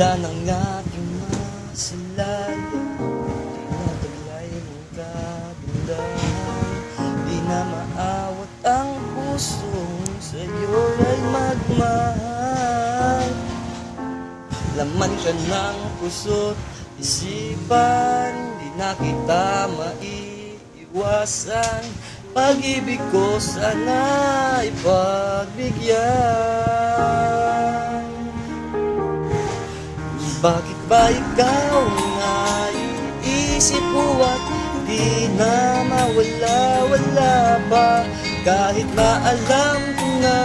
Wala nang aking masalaya, tinataglay mong kagandahan. Di na maawat ang pusong sa'yo ay magmahal. Laman ka ng puso't isipan, di na kita maiiwasan. Pag-ibig ko sana ipagbigyan. Bakit ba ikaw nga iisip ko at di na mawala-wala pa? Kahit na alam ko na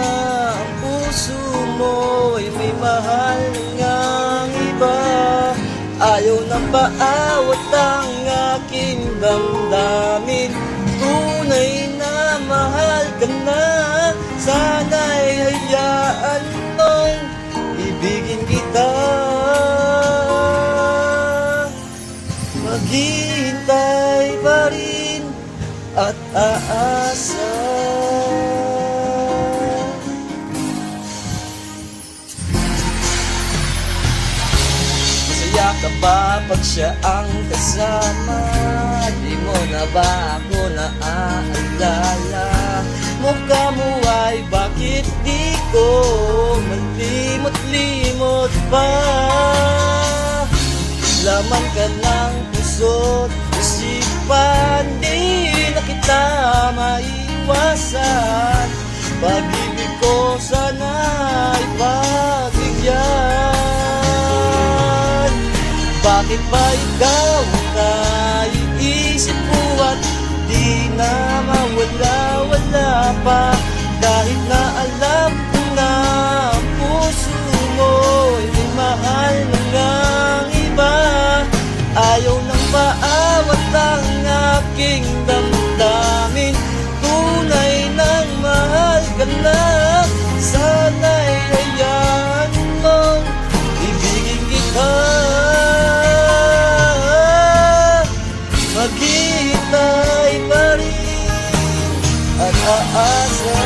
ang puso mo ay may mahal ngang iba. Ayaw na paawat ang aking damdamin. Tunay na mahal ka na, sana'y hayaan mong ibigin kita. Maghihintay pa rin at aasa. Masaya ka ba pag siya ang kasama? Di mo na ba ako naaalala? Mukha mo ay bakit di ko malimot-limot pa? Laman ka ng puso't isipan, di na kita maiwasan. Pag-ibig ko sana ipagbigyan. Bakit ba ikaw na iisip ko at di na mawala-wala pa? Kahit na alam ko na ang puso mo ay may mahal ngang iba. Ayaw nang maawat ang aking damdamin. Tunay nang mahal ka na, sana'y hayaan mong ibigin kita. Maghihintay pa rin at aasa.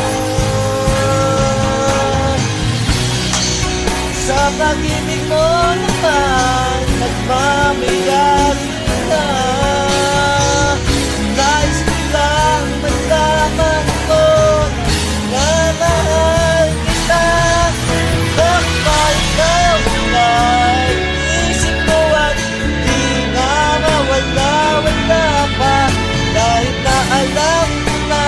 Sa pag-ibig mo naman nagmamayari na. Nais ko lang malaman mo na mahal kita. Bakit ba ikaw ay isip ko at di na mawala-wala pa? Kahit na alam ko na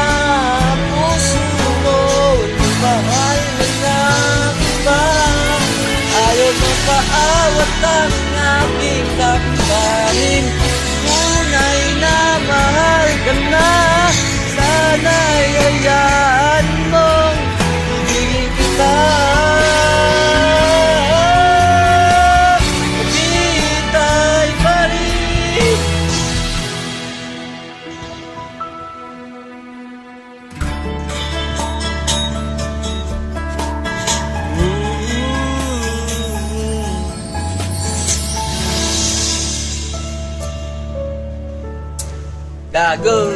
ang puso mo ay mahal mo ng iba. Ayaw mo paawat ang aking damdamin. Tunay na mahal ka na, sana'y hayaan mong ibigin kita. Maghihintay pa rin. Gago.